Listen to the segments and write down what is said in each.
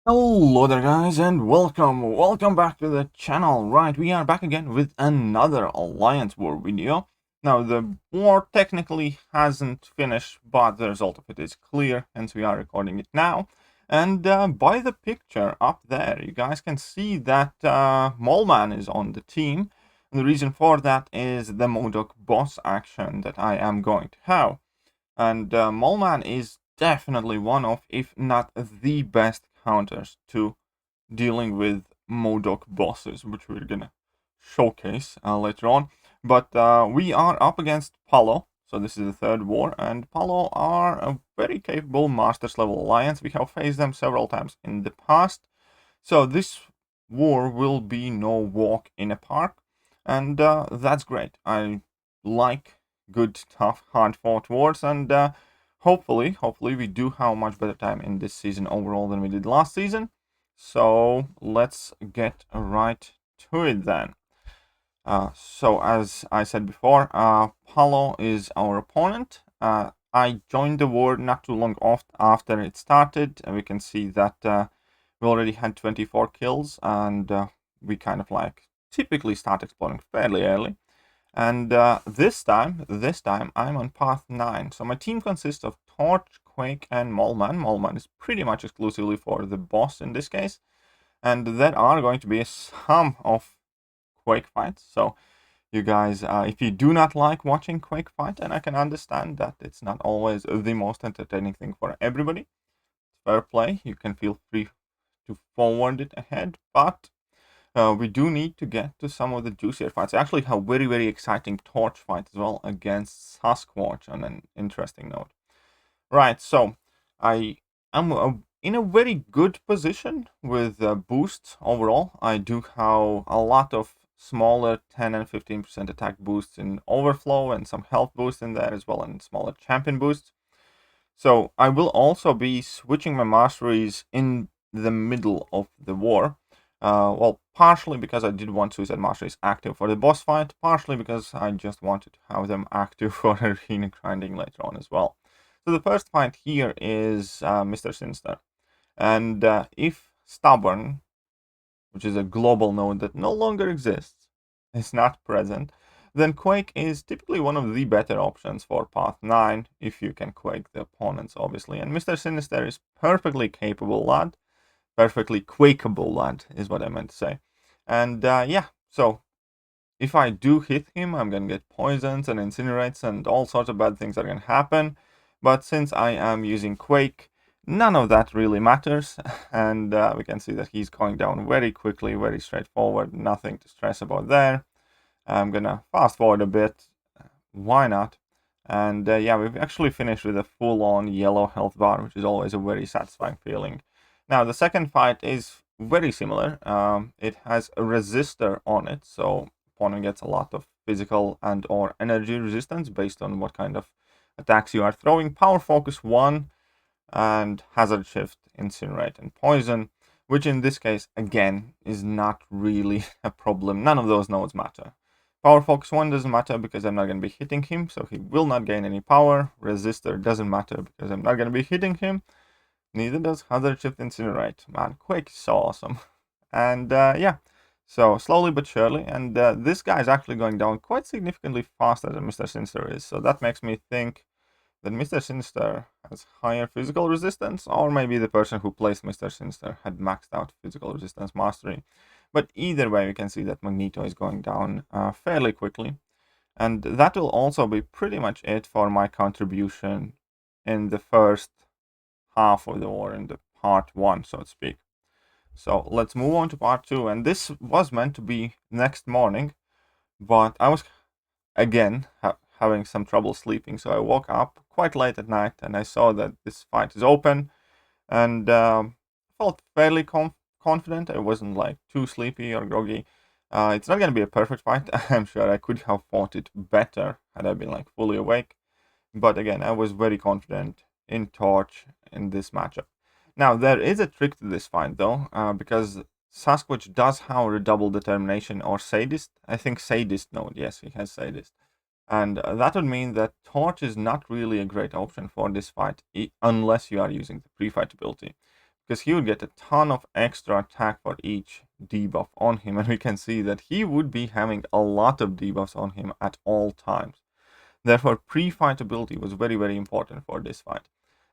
Hello there guys and welcome back to the channel. Right, we are back again with another Alliance War video. Now the war technically hasn't finished, but the result of it is clear, hence we are recording it now. And by the picture up there, you guys can see that Moleman is on the team. And the reason for that is the MODOK boss action that I am going to have. And Moleman is definitely one of, if not the best counters to dealing with MODOK bosses, which we're gonna showcase later on. But we are up against Palo, so this is the third war, and Palo are a very capable Masters level alliance. We have faced them several times in the past, so this war will be no walk in a park, and that's great. I like good, tough, hard-fought wars, and hopefully we do have a much better time in this season overall than we did last season. So let's get right to it then. So as I said before, Palo is our opponent. I joined the war not too long after it started, and we can see that we already had 24 kills, and we kind of like typically start exploring fairly early. And this time I'm on path 9. So my team consists of Torch, Quake, and Moleman. Moleman is pretty much exclusively for the boss in this case. And there are going to be some of Quake fights. So you guys, if you do not like watching Quake fight, and I can understand that it's not always the most entertaining thing for everybody, fair play, you can feel free to forward it ahead, but we do need to get to some of the juicier fights. I actually have very exciting Torch fight as well against Sasquatch on an interesting note. Right, so I am in a very good position with boosts overall. I do have a lot of smaller 10 and 15% attack boosts in Overflow and some health boosts in there as well, and smaller champion boosts. So I will also be switching my masteries in the middle of the war. Well, partially because I did want Suicide Masteries active for the boss fight, partially because I just wanted to have them active for arena grinding later on as well. So the first fight here is Mr. Sinister. And if Stubborn, which is a global node that no longer exists, is not present, then Quake is typically one of the better options for Path 9, if you can Quake the opponents, obviously. And Mr. Sinister is perfectly capable lad. Perfectly Quakeable lad is what I meant to say. And yeah, so if I do hit him, I'm gonna get poisons and incinerates and all sorts of bad things are gonna happen. But since I am using Quake, none of that really matters. And we can see that he's going down very quickly, very straightforward, nothing to stress about there. I'm gonna fast forward a bit, why not? And yeah, we've actually finished with a full-on yellow health bar, which is always a very satisfying feeling. Now, the second fight is very similar. It has a resistor on it, so opponent gets a lot of physical and or energy resistance based on what kind of attacks you are throwing. Power Focus 1 and Hazard Shift, Incinerate, and Poison, which in this case, again, is not really a problem. None of those nodes matter. Power Focus 1 doesn't matter because I'm not going to be hitting him, so he will not gain any power. Resistor doesn't matter because I'm not going to be hitting him. Neither does Hazard Shift Incinerate. Man, Quake is so awesome. And yeah, so slowly but surely. And this guy is actually going down quite significantly faster than Mr. Sinister is. So that makes me think that Mr. Sinister has higher physical resistance, or maybe the person who placed Mr. Sinister had maxed out physical resistance mastery. But either way, we can see that Magneto is going down fairly quickly. And that will also be pretty much it for my contribution in the first half of the war, in the part 1, so to speak. So let's move on to part 2. And this was meant to be next morning, but I was again having some trouble sleeping, so I woke up quite late at night and I saw that this fight is open, and felt fairly confident. I wasn't like too sleepy or groggy. It's not going to be a perfect fight. I'm sure I could have fought it better had I been like fully awake, but again, I was very confident in Torch in this matchup. Now, there is a trick to this fight though, because Sasquatch does have a double determination or sadist. I think sadist node, yes, he has sadist. And that would mean that Torch is not really a great option for this fight unless you are using the pre-fight ability. because he would get a ton of extra attack for each debuff on him, and we can see that he would be having a lot of debuffs on him at all times. Therefore, pre-fight ability was very, very important for this fight.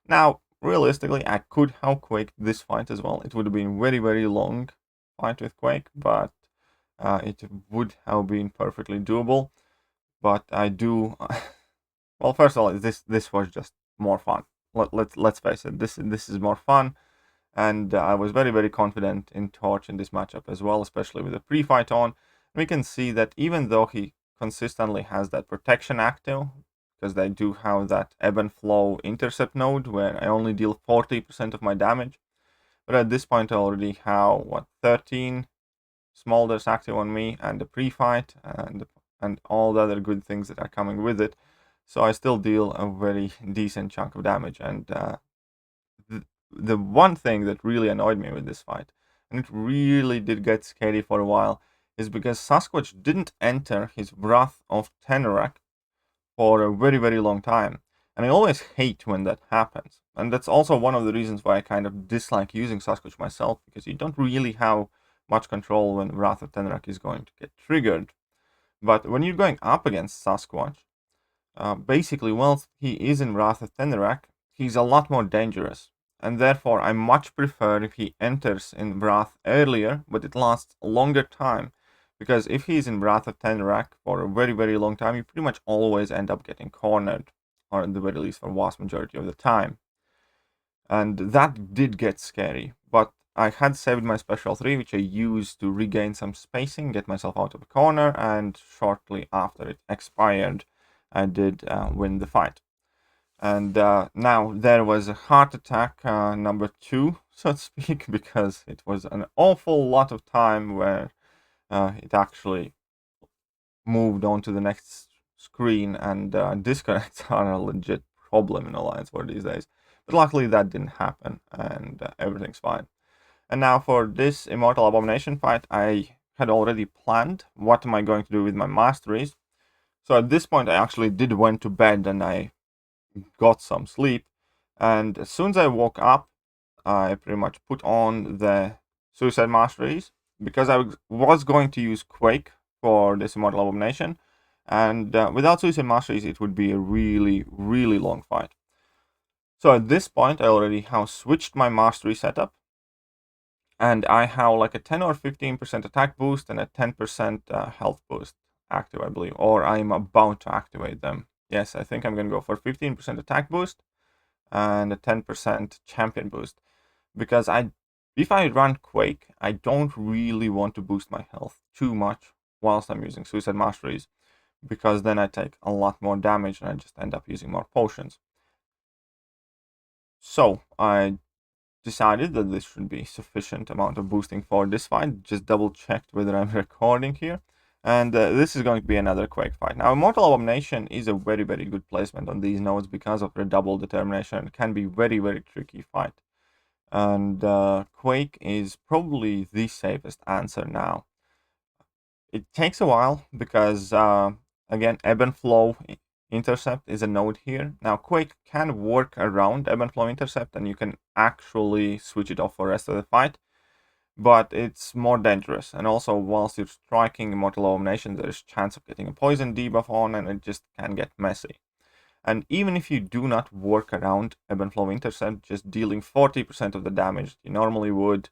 Now, realistically, I could have Quaked this fight as well. It would have been very, very long fight with Quake, but it would have been perfectly doable. But I do... well, first of all, this was just more fun. Let's face it, this is more fun. And I was very, very confident in Torch in this matchup as well, especially with the pre-fight on. We can see that even though he consistently has that protection active, because they do have that ebb and flow intercept node where I only deal 40% of my damage. But at this point I already have, what, 13 Smolders active on me, and the pre-fight, and all the other good things that are coming with it. So I still deal a very decent chunk of damage, and the one thing that really annoyed me with this fight, and it really did get scary for a while, is because Sasquatch didn't enter his Wrath of Tenerak for a very, very long time. And I always hate when that happens. And that's also one of the reasons why I kind of dislike using Sasquatch myself, because you don't really have much control when Wrath of Tenerak is going to get triggered. But when you're going up against Sasquatch, basically, whilst he is in Wrath of Tenerak, he's a lot more dangerous. And therefore, I much prefer if he enters in Wrath earlier, but it lasts a longer time. Because if he's in Wrath of Tenerak for a very, very long time, you pretty much always end up getting cornered, or at the very least for the vast majority of the time. And that did get scary, but I had saved my special 3, which I used to regain some spacing, get myself out of a corner, and shortly after it expired, I did win the fight. And now there was a heart attack number 2, so to speak, because it was an awful lot of time where it actually moved on to the next screen, and disconnects are a legit problem in Alliance War these days. But luckily that didn't happen, and everything's fine. And now for this Immortal Abomination fight, I had already planned what am I going to do with my masteries. So at this point I actually did went to bed and I got some sleep, and as soon as I woke up I pretty much put on the Suicide Masteries, because I was going to use Quake for this Immortal Abomination, and without Suicide Masteries it would be a really, really long fight. So at this point I already have switched my mastery setup, and I have like a 10 or 15% attack boost and a 10% health boost active, I believe, or I'm about to activate them. Yes, I think I'm going to go for 15% attack boost and a 10% champion boost, because if I run Quake, I don't really want to boost my health too much whilst I'm using Suicide Masteries, because then I take a lot more damage and I just end up using more potions. So I decided that this should be sufficient amount of boosting for this fight. Just double checked whether I'm recording here. And this is going to be another Quake fight. Now, Immortal Abomination is a very, very good placement on these nodes because of Redouble Determination. It can be very, very tricky fight. And Quake is probably the safest answer now. It takes a while because, again, Ebb and Flow Intercept is a node here. Now, Quake can work around Ebb and Flow Intercept, and you can actually switch it off for the rest of the fight, but it's more dangerous. And also, whilst you're striking Immortal Abomination, there's chance of getting a poison debuff on, and it just can get messy. And even if you do not work around Ebb and Flow Intercept, just dealing 40% of the damage you normally would,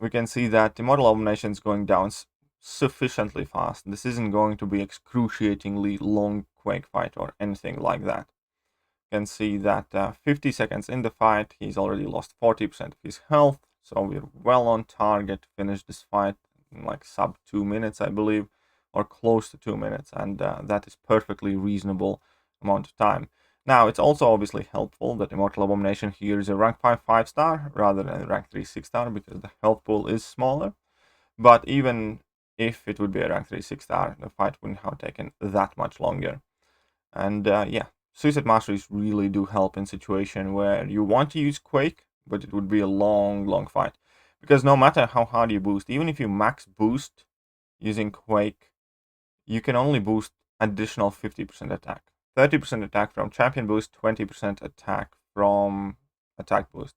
we can see that Immortal Abomination is going down sufficiently fast. This isn't going to be excruciatingly long Quake fight or anything like that. You can see that 50 seconds in the fight, he's already lost 40% of his health. So we're well on target to finish this fight in like sub 2 minutes, I believe, or close to 2 minutes, and that is perfectly reasonable amount of time. Now, it's also obviously helpful that Immortal Abomination here is a rank 5 5-star rather than a rank 3 6-star, because the health pool is smaller. But even if it would be a rank 3 6-star, the fight wouldn't have taken that much longer. And yeah, Suicide Masteries really do help in situation where you want to use Quake, but it would be a long, long fight. Because no matter how hard you boost, even if you max boost using Quake, you can only boost additional 50% attack. 30% attack from champion boost, 20% attack from attack boost.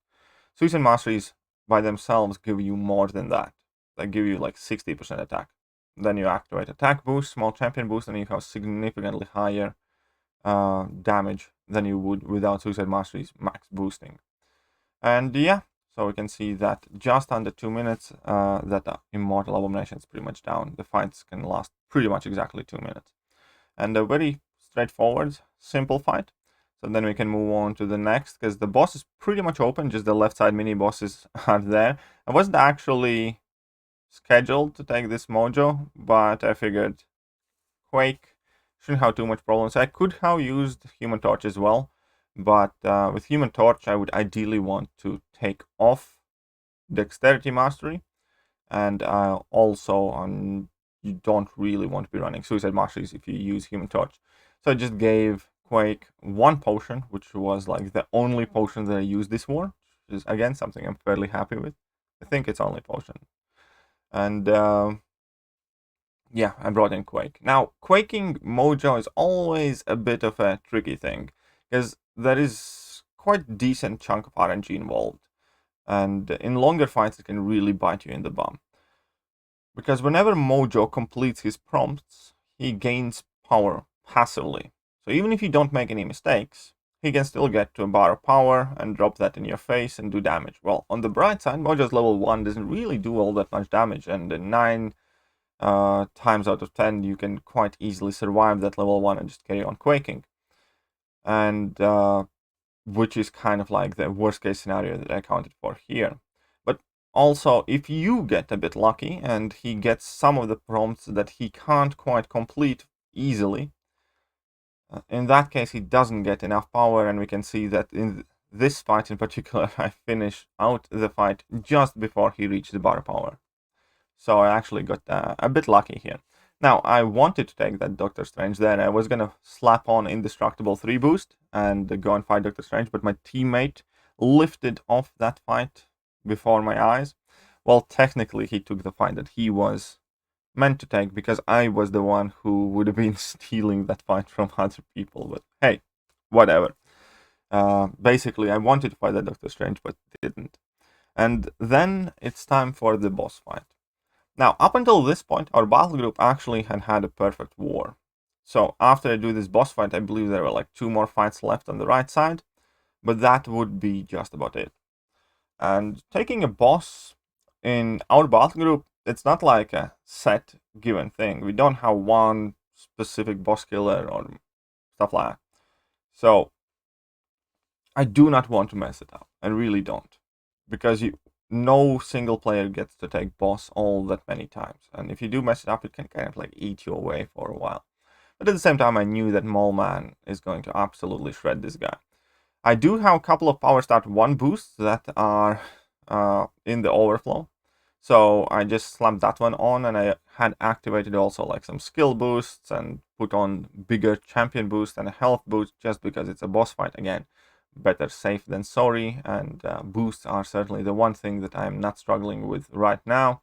Suicide Masteries by themselves give you more than that. They give you like 60% attack. Then you activate attack boost, small champion boost, and you have significantly higher damage than you would without Suicide Masteries max boosting. And yeah, so we can see that just under 2 minutes, that Immortal Abomination is pretty much down. The fights can last pretty much exactly 2 minutes. And a very straightforward, simple fight. So then we can move on to the next, because the boss is pretty much open, just the left side mini bosses are there. I wasn't actually scheduled to take this mojo, but I figured Quake shouldn't have too much problems. I could have used Human Torch as well, but with Human Torch I would ideally want to take off Dexterity Mastery, and also you don't really want to be running Suicide Masteries if you use Human Torch. So I just gave Quake 1 potion, which was like the only potion that I used this war, which is again something I'm fairly happy with. I think it's only potion. And yeah, I brought in Quake. Now, quaking mojo is always a bit of a tricky thing, because there is quite decent chunk of RNG involved. And in longer fights, it can really bite you in the bum. Because whenever Mojo completes his prompts, he gains power passively. So even if you don't make any mistakes, he can still get to a bar of power and drop that in your face and do damage. Well, on the bright side, Mojo's level 1 doesn't really do all that much damage, and 9 times out of 10 you can quite easily survive that level 1 and just carry on quaking. And which is kind of like the worst case scenario that I accounted for here. But also, if you get a bit lucky and he gets some of the prompts that he can't quite complete easily, in that case he doesn't get enough power, and we can see that in this fight in particular I finished out the fight just before he reached the bar power. So I actually got a bit lucky here. Now, I wanted to take that Doctor Strange there. I was going to slap on Indestructible 3 boost and go and fight Doctor Strange, but my teammate lifted off that fight before my eyes. Well, technically, he took the fight that he was meant to take, because I was the one who would have been stealing that fight from other people. But hey, whatever. Basically, I wanted to fight that Doctor Strange, but didn't. And then it's time for the boss fight. Now, up until this point, our battle group actually had a perfect war. So after I do this boss fight, I believe there were like 2 more fights left on the right side, but that would be just about it. And taking a boss in our battle group, it's not like a set given thing. We don't have one specific boss killer or stuff like that. So I do not want to mess it up. I really don't. Because no single player gets to take boss all that many times. And if you do mess it up, it can kind of like eat you away for a while. But at the same time, I knew that Mole Man is going to absolutely shred this guy. I do have a couple of Power Start 1 boosts that are in the overflow. So I just slapped that one on, and I had activated also like some skill boosts and put on bigger champion boost and a health boost, just because it's a boss fight again. Better safe than sorry, and boosts are certainly the one thing that I'm not struggling with right now.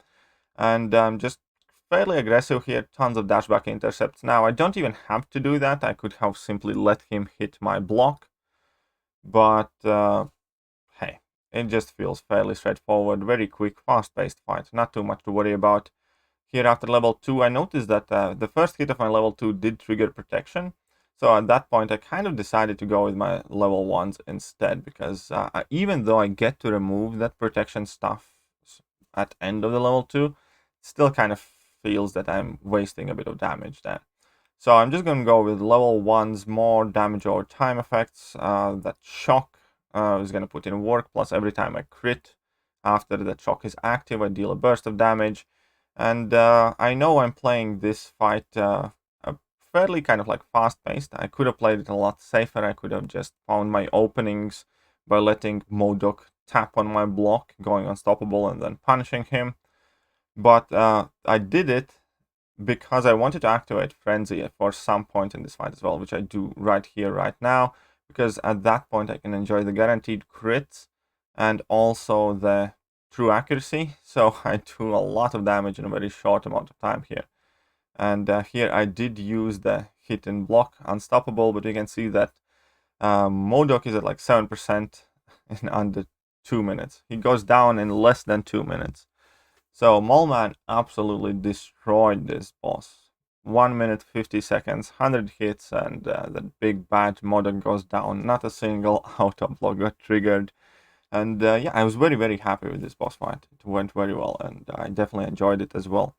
And just fairly aggressive here, tons of dashback intercepts. Now, I don't even have to do that. I could have simply let him hit my block, but hey, it just feels fairly straightforward, very quick, fast-paced fight, not too much to worry about. Here after level 2, I noticed that the first hit of my level 2 did trigger protection. So at that point, I kind of decided to go with my level 1s instead, because even though I get to remove that protection stuff at end of the level 2, it still kind of feels that I'm wasting a bit of damage there. So I'm just going to go with level 1s, more damage over time effects. That shock is going to put in work, plus every time I crit after the shock is active, I deal a burst of damage. And I know I'm playing this fight fairly kind of like fast-paced. I could have played it a lot safer. I could have just found my openings by letting MODOK tap on my block, going unstoppable, and then punishing him. But I did it because I wanted to activate Frenzy for some point in this fight as well, which I do right here, right now, because at that point I can enjoy the guaranteed crits and also the true accuracy. So I do a lot of damage in a very short amount of time here. And here I did use the hit and block unstoppable, but you can see that MODOK is at like 7% in under 2 minutes. He goes down in less than 2 minutes. So Mallman absolutely destroyed this boss. 1 minute 50 seconds, 100 hits, and the big bad MODOK goes down. Not a single auto block got triggered. And yeah, I was very happy with this boss fight. It went very well, and I definitely enjoyed it as well.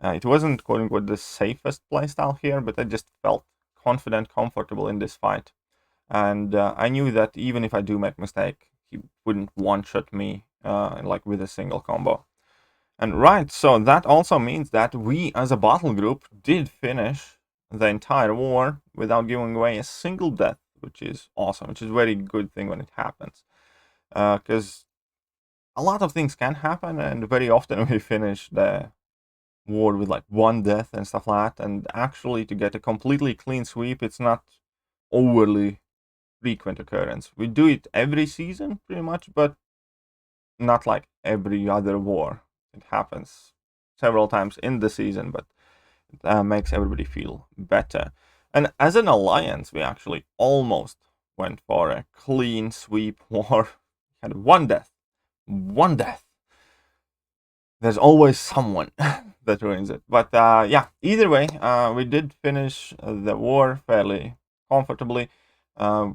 It wasn't quote-unquote the safest playstyle here, but I just felt confident, comfortable in this fight. And I knew that even if I do make a mistake, he wouldn't one-shot me like with a single combo. And right, so that also means that we as a battle group did finish the entire war without giving away a single death, which is awesome, which is a very good thing when it happens. Because a lot of things can happen, and very often we finish the war with like 1 death and stuff like that. And actually, to get a completely clean sweep, it's not overly frequent occurrence. We do it every season, pretty much, but not like every other war. It happens several times in the season, but it makes everybody feel better. And as an alliance, we actually almost went for a clean sweep war. Had 1 death. 1 death. There's always someone that ruins it. But yeah, either way, we did finish the war fairly comfortably.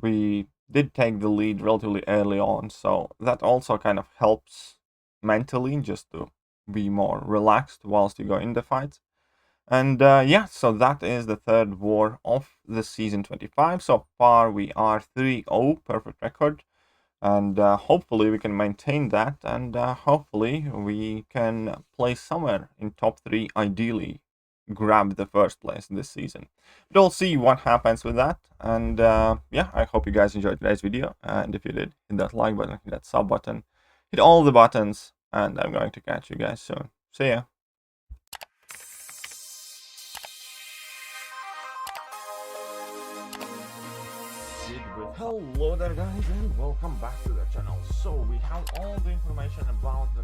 We did take the lead relatively early on, so that also kind of helps mentally just to be more relaxed whilst you go in the fight. And yeah, so that is the 3rd war of the season 25. So far we are 3-0, perfect record. And hopefully we can maintain that, and hopefully we can play somewhere in top 3, ideally grab the 1st place this season. But we'll see what happens with that. And yeah, I hope you guys enjoyed today's video, and if you did, hit that like button, hit that sub button, hit all the buttons, and I'm going to catch you guys soon. See ya! Hello there guys, and welcome back to the channel. So we have all the information about the